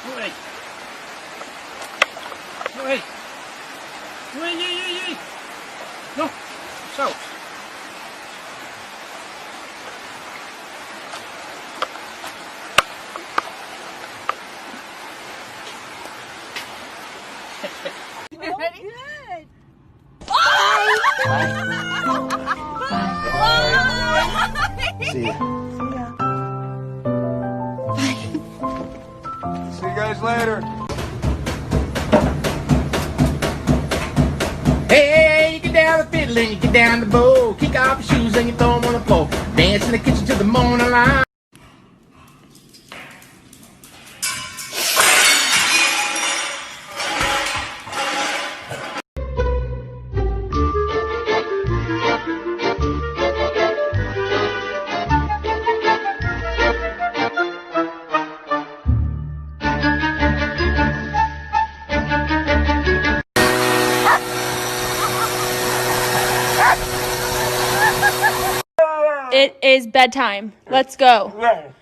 Ui. Ui. Ui. No. Zo. Ready? Good. See ya. See you guys later. Hey, you get down the fiddle and you get down the bow. Kick off your shoes and you throw them on the floor. Dance in the kitchen till the morning light. It is bedtime. Let's go. Coda.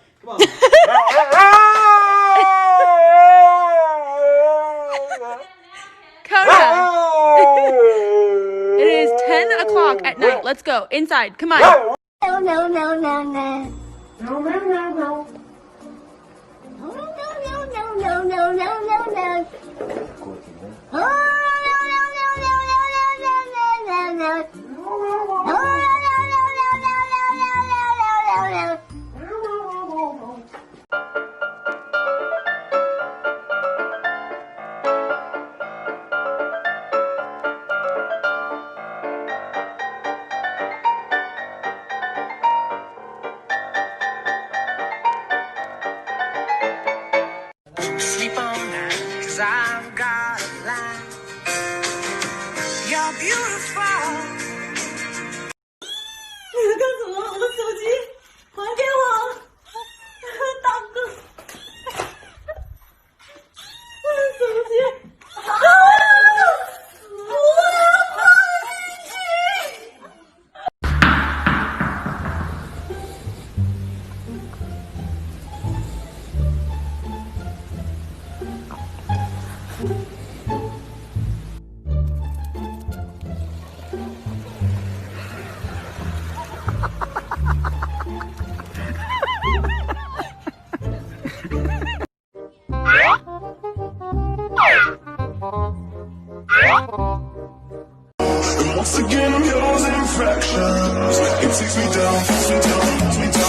It is 10 o'clock at night. Let's go. Inside. Come on. No. No, no, no, no, no. No, no, no, no. No, no, no, no, no, no, no, no. Oh, no, no, no, no, no, no, no, no, no. Sleep on now, 'cause I've got a plan. You're beautiful. 你在干什么？我的手机还给我，大哥！我的手机，我的手机！ And once again, I'm yours in fractions. It takes me down, takes me down, takes me down.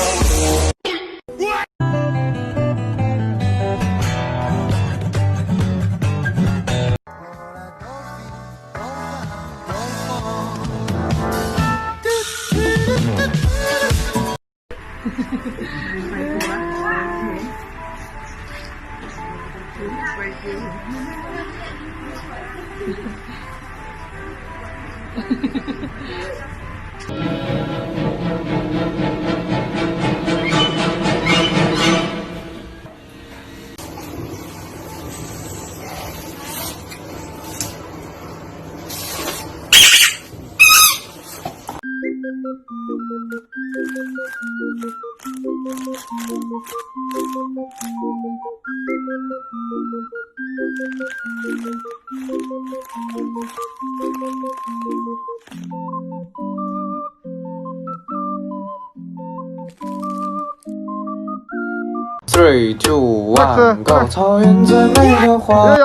Three, two, one, go！ 草原最美的花。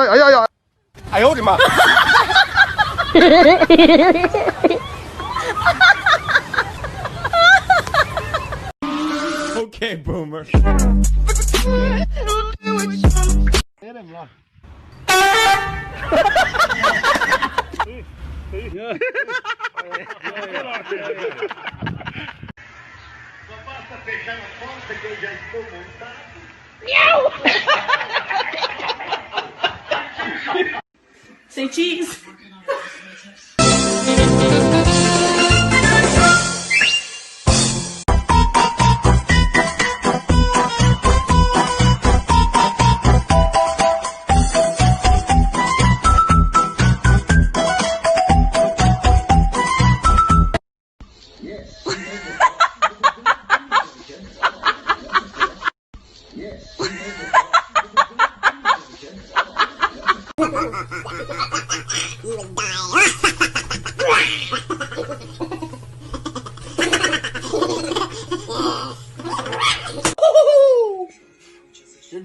哎呦我的妈！ Okay, boomer. Hit him, look. Say cheese.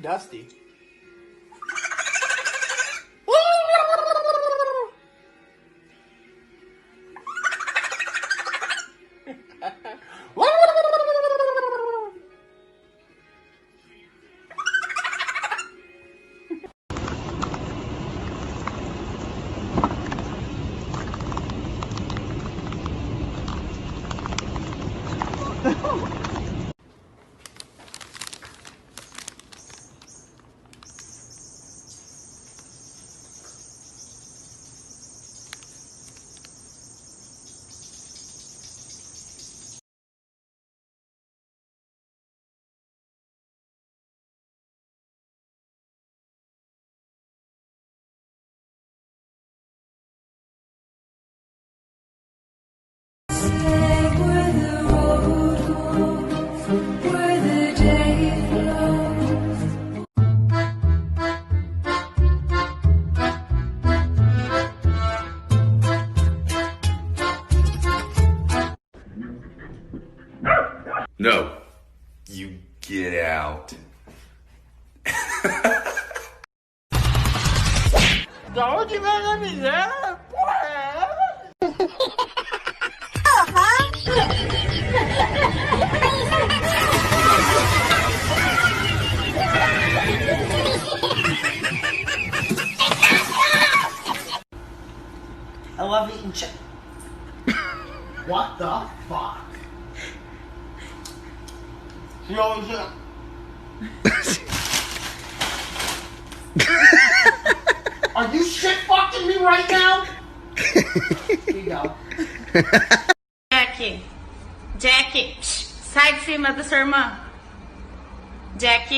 dusty. No. You get out. Don't you let me there? I love eating chicken. What the fuck? She always Are you shit fucking me right now? Here you go. Jack, sai de cima da sua irmã. Jack.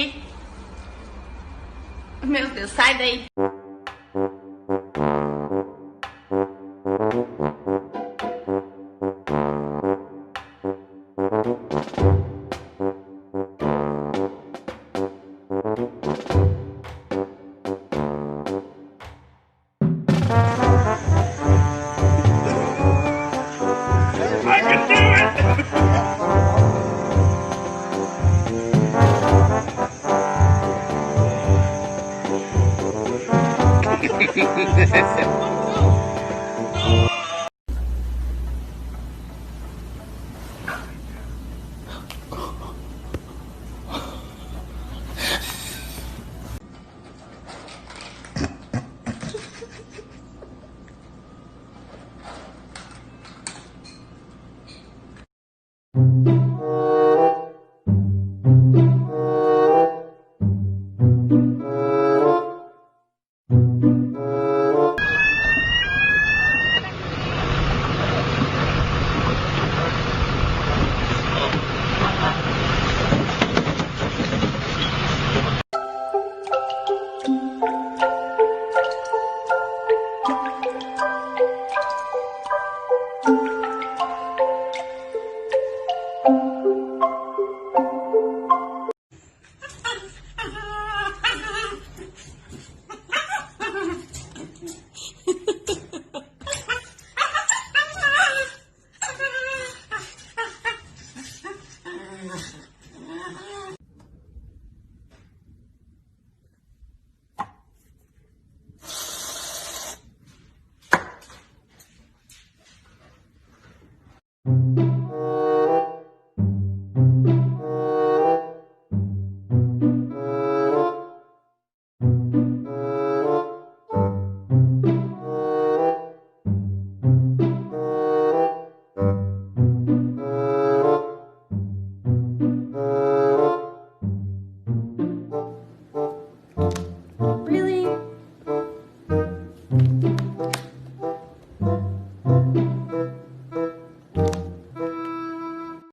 Meu Deus, sai daí. Ha ha ha ha!